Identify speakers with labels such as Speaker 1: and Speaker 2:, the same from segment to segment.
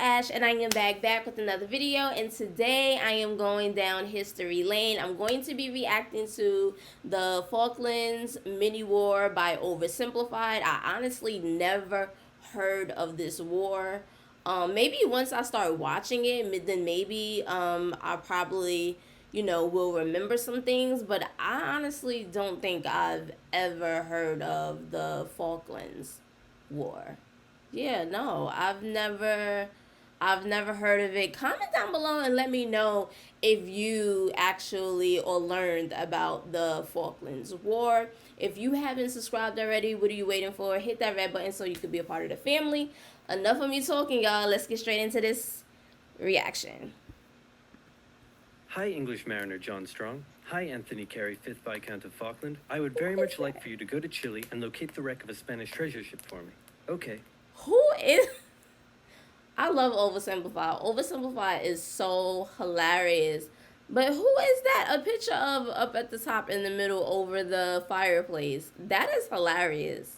Speaker 1: Ash, and I am back with another video, and today I am going down history lane. I'm going to be reacting to the Falklands mini war by Oversimplified. I honestly never heard of this war. Maybe once I start watching it, then maybe I probably, will remember some things, but I honestly don't think I've ever heard of the Falklands war. Yeah, no, I've never heard of it. Comment down below and let me know if you actually or learned about the Falklands War. If you haven't subscribed already, what are you waiting for? Hit that red button so you could be a part of the family. Enough of me talking, y'all. Let's get straight into this reaction.
Speaker 2: Hi, English Mariner John Strong. Hi, Anthony Carey, 5th Viscount of Falkland. I would very much like for you to go to Chile and locate the wreck of a Spanish treasure ship for me. Okay.
Speaker 1: Who is... I love Oversimplified. Oversimplified is so hilarious. But who is that? A picture of up at the top in the middle over the fireplace. That is hilarious.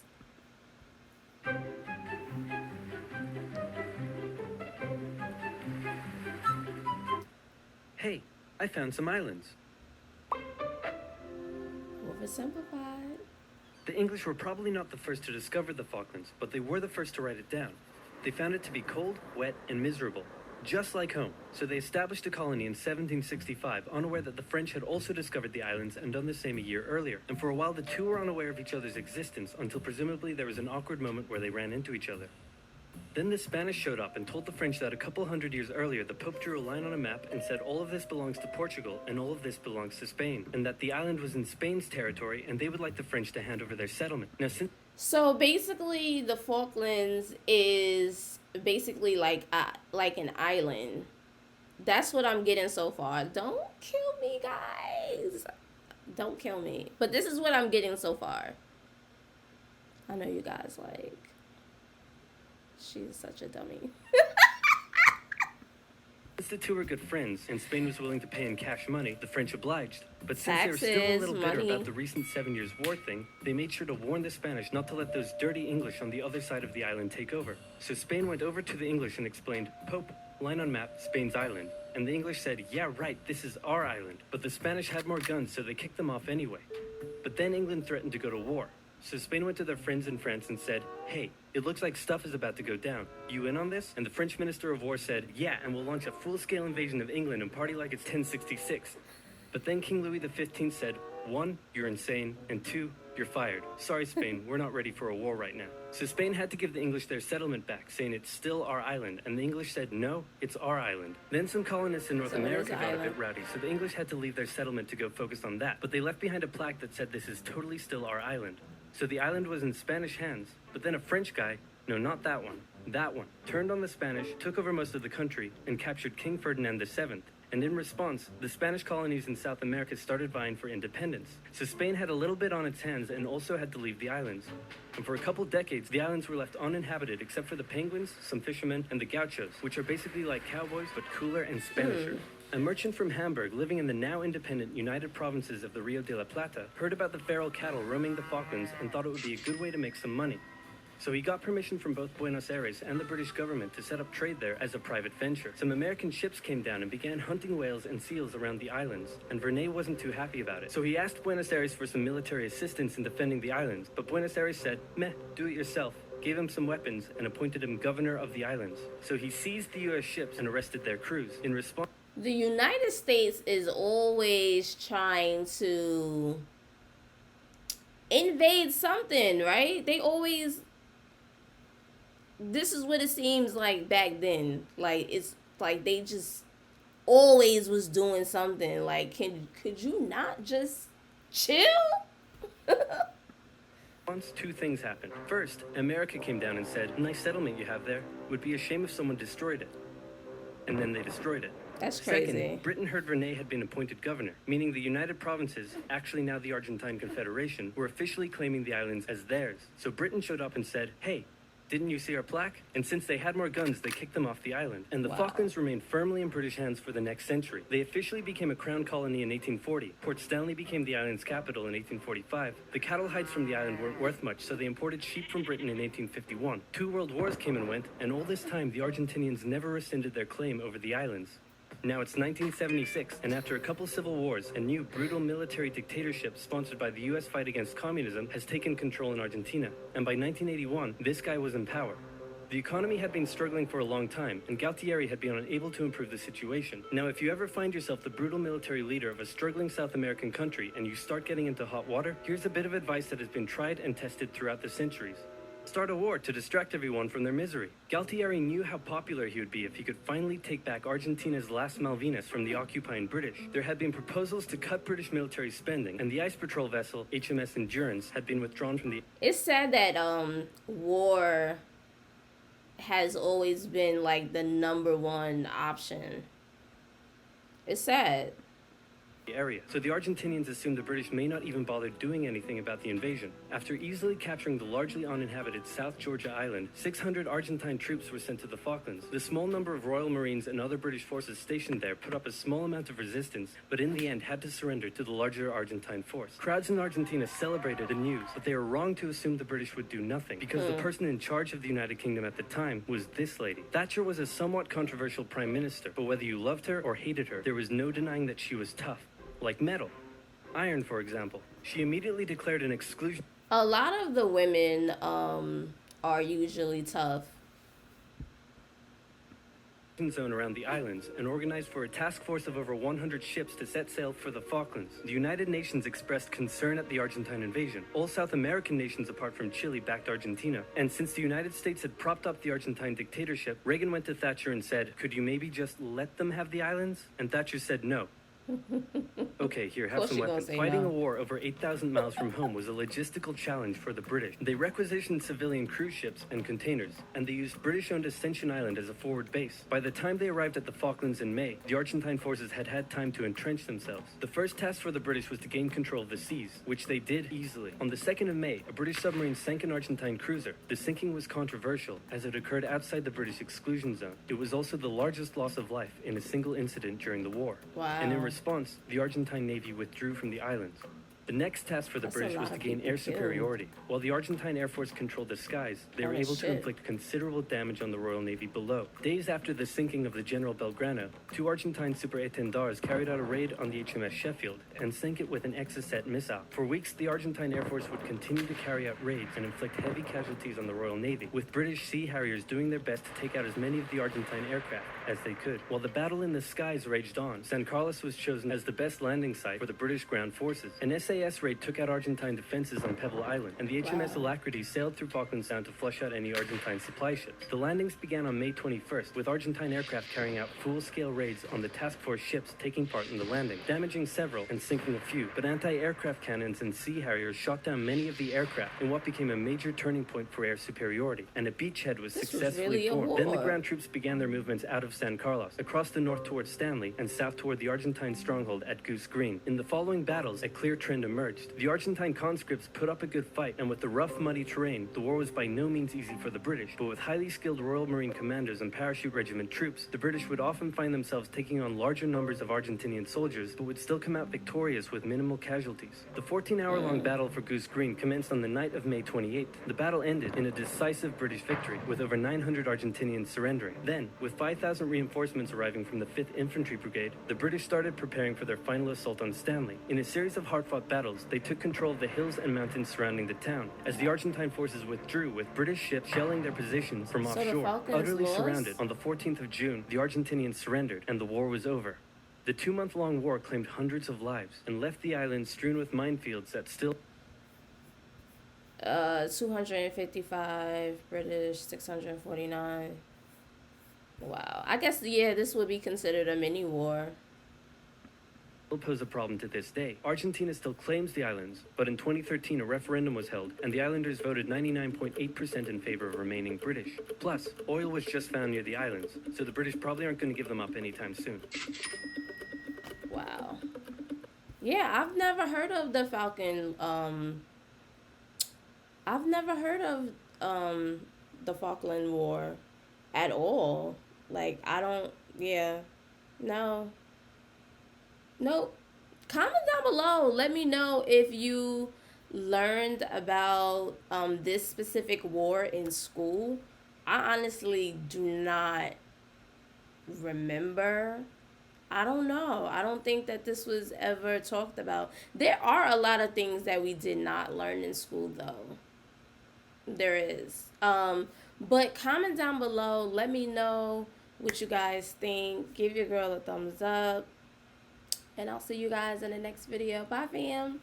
Speaker 2: Hey, I found some islands.
Speaker 1: Oversimplified.
Speaker 2: The English were probably not the first to discover the Falklands, but they were the first to write it down. They found it to be cold, wet, and miserable, just like home. So they established a colony in 1765, unaware that the French had also discovered the islands and done the same a year earlier. And for a while, the two were unaware of each other's existence until presumably there was an awkward moment where they ran into each other. Then the Spanish showed up and told the French that a couple hundred years earlier, the Pope drew a line on a map and said all of this belongs to Portugal and all of this belongs to Spain, and that the island was in Spain's territory and they would like the French to hand over their settlement. Now,
Speaker 1: so basically, the Falklands is basically like an island. That's what I'm getting so far. Don't kill me, guys. Don't kill me. But this is what I'm getting so far. I know you guys like... She's such a dummy.
Speaker 2: Since the two were good friends and Spain was willing to pay in cash money, the French obliged. But since they were still a little bitter about the recent 7 Years' War thing, they made sure to warn the Spanish not to let those dirty English on the other side of the island take over. So Spain went over to the English and explained, Pope, line on map, Spain's island. And the English said, yeah, right, this is our island. But the Spanish had more guns, so they kicked them off anyway. But then England threatened to go to war. So Spain went to their friends in France and said, hey, it looks like stuff is about to go down. You in on this? And the French Minister of War said, yeah, and we'll launch a full-scale invasion of England and party like it's 1066. But then King Louis XV said, 1, you're insane, and 2, you're fired. Sorry, Spain, we're not ready for a war right now. So Spain had to give the English their settlement back, saying it's still our island, and the English said, no, it's our island. Then some colonists in North America got a bit rowdy, so the English had to leave their settlement to go focus on that. But they left behind a plaque that said this is totally still our island. So the island was in Spanish hands, but then a French guy, no, not that one, turned on the Spanish, took over most of the country, and captured King Ferdinand VII. And in response, the Spanish colonies in South America started vying for independence. So Spain had a little bit on its hands and also had to leave the islands. And for a couple decades, the islands were left uninhabited except for the penguins, some fishermen, and the gauchos, which are basically like cowboys, but cooler and Spanisher. A merchant from Hamburg living in the now independent United Provinces of the Rio de la Plata heard about the feral cattle roaming the Falklands and thought it would be a good way to make some money. So he got permission from both Buenos Aires and the British government to set up trade there as a private venture. Some American ships came down and began hunting whales and seals around the islands, and Vernet wasn't too happy about it. So he asked Buenos Aires for some military assistance in defending the islands, but Buenos Aires said, meh, do it yourself, gave him some weapons, and appointed him governor of the islands. So he seized the U.S. ships and arrested their crews. In response,
Speaker 1: the United States is always trying to invade something, right? They always... This is what it seems like back then. Like, it's like they just always was doing something. Like, could you not just chill?
Speaker 2: Once two things happened. First, America came down and said, nice settlement you have there. Would be a shame if someone destroyed it. And then they destroyed it.
Speaker 1: That's crazy.
Speaker 2: Second, Britain heard Vernet had been appointed governor, meaning the United Provinces, actually now the Argentine Confederation, were officially claiming the islands as theirs. So Britain showed up and said, hey, Didn't you see our plaque? And since they had more guns, they kicked them off the island. And the
Speaker 1: Wow.
Speaker 2: Falklands remained firmly in British hands for the next century. They officially became a crown colony in 1840. Port Stanley became the island's capital in 1845. The cattle hides from the island weren't worth much, so they imported sheep from Britain in 1851. 2 world wars came and went, and all this time, the Argentinians never rescinded their claim over the islands. Now it's 1976, and after a couple civil wars, a new brutal military dictatorship sponsored by the US fight against communism has taken control in Argentina. And by 1981, this guy was in power. The economy had been struggling for a long time, and Galtieri had been unable to improve the situation. Now, if you ever find yourself the brutal military leader of a struggling South American country and you start getting into hot water, here's a bit of advice that has been tried and tested throughout the centuries. Start a war to distract everyone from their misery. Galtieri knew how popular he would be if he could finally take back Argentina's last Malvinas from the occupying British. There had been proposals to cut British military spending, and the ice patrol vessel HMS Endurance had been withdrawn from the...
Speaker 1: It's sad that war has always been like the #1 option. It's sad.
Speaker 2: area. So the Argentinians assumed the British may not even bother doing anything about the invasion. After easily capturing the largely uninhabited South Georgia island, 600 Argentine troops were sent to the Falklands. The small number of Royal Marines and other British forces stationed there put up a small amount of resistance, but in the end had to surrender to the larger Argentine force. Crowds in Argentina celebrated the news, but they were wrong to assume the British would do nothing, because the person in charge of the United Kingdom at the time was this lady. Thatcher was a somewhat controversial prime minister, but whether you loved her or hated her, there was no denying that she was tough. Like metal. Iron, for example. She immediately declared an exclusion
Speaker 1: A lot of the women are usually tough.
Speaker 2: zone around the islands and organized for a task force of over 100 ships to set sail for the Falklands. The United Nations expressed concern at the Argentine invasion. All South American nations apart from Chile backed Argentina. And since the United States had propped up the Argentine dictatorship, Reagan went to Thatcher and said, "Could you maybe just let them have the islands?" And Thatcher said no. Okay, here, have some weapons. Fighting a war over 8,000 miles from home was a logistical challenge for the British. They requisitioned civilian cruise ships and containers, and they used British-owned Ascension Island as a forward base. By the time they arrived at the Falklands in May, the Argentine forces had had time to entrench themselves. The first task for the British was to gain control of the seas, which they did easily. On the 2nd of May, a British submarine sank an Argentine cruiser. The sinking was controversial, as it occurred outside the British exclusion zone. It was also the largest loss of life in a single incident during the war.
Speaker 1: Wow.
Speaker 2: And in response, the Argentine Navy withdrew from the islands. The next task for the British was to gain air superiority. While the Argentine Air Force controlled the skies, they were able to inflict considerable damage on the Royal Navy below. Days after the sinking of the General Belgrano, 2 Argentine super étendards carried out a raid on the HMS Sheffield and sank it with an Exocet missile. For weeks, the Argentine Air Force would continue to carry out raids and inflict heavy casualties on the Royal Navy, with British Sea Harriers doing their best to take out as many of the Argentine aircraft as they could. While the battle in the skies raged on, San Carlos was chosen as the best landing site for the British ground forces. An SAS raid took out Argentine defenses on Pebble Island, and the HMS Alacrity sailed through Falkland Sound to flush out any Argentine supply ships. The landings began on May 21st, with Argentine aircraft carrying out full-scale raids on the task force ships taking part in the landing, damaging several and sinking a few. But anti-aircraft cannons and Sea Harriers shot down many of the aircraft in what became a major turning point for air superiority, and a beachhead was successfully formed. Then the ground troops began their movements out of San Carlos, across the north towards Stanley, and south toward the Argentine stronghold at Goose Green. In the following battles, a clear trend emerged. The Argentine conscripts put up a good fight, and with the rough, muddy terrain, the war was by no means easy for the British. But with highly skilled Royal Marine commanders and parachute regiment troops, the British would often find themselves taking on larger numbers of Argentinian soldiers, but would still come out victorious with minimal casualties. The 14-hour-long battle for Goose Green commenced on the night of May 28th. The battle ended in a decisive British victory, with over 900 Argentinians surrendering. Then, with 5,000 reinforcements arriving from the 5th Infantry Brigade, the British started preparing for their final assault on Stanley. In a series of hard-fought battles, they took control of the hills and mountains surrounding the town, as the Argentine forces withdrew, with British ships shelling their positions from offshore. Utterly surrounded, on the 14th of June, the Argentinians surrendered, and the war was over. The 2-month-long war claimed hundreds of lives, and left the island strewn with minefields that still...
Speaker 1: 255 British, 649. Wow. I guess, yeah, this would be considered a mini war.
Speaker 2: Pose a problem to this day. Argentina still claims the islands, but in 2013 a referendum was held, and the islanders voted 99.8% in favor of remaining British. Plus, oil was just found near the islands, so the British probably aren't going to give them up anytime soon.
Speaker 1: Wow. Yeah, I've never heard of the Falcon, I've never heard of the Falkland War at all. Like, I don't, yeah, no, nope. Comment down below. Let me know if you learned about this specific war in school. I honestly do not remember. I don't know. I don't think that this was ever talked about. There are a lot of things that we did not learn in school, though. There is. But comment down below. Let me know what you guys think. Give your girl a thumbs up. And I'll see you guys in the next video. Bye, fam.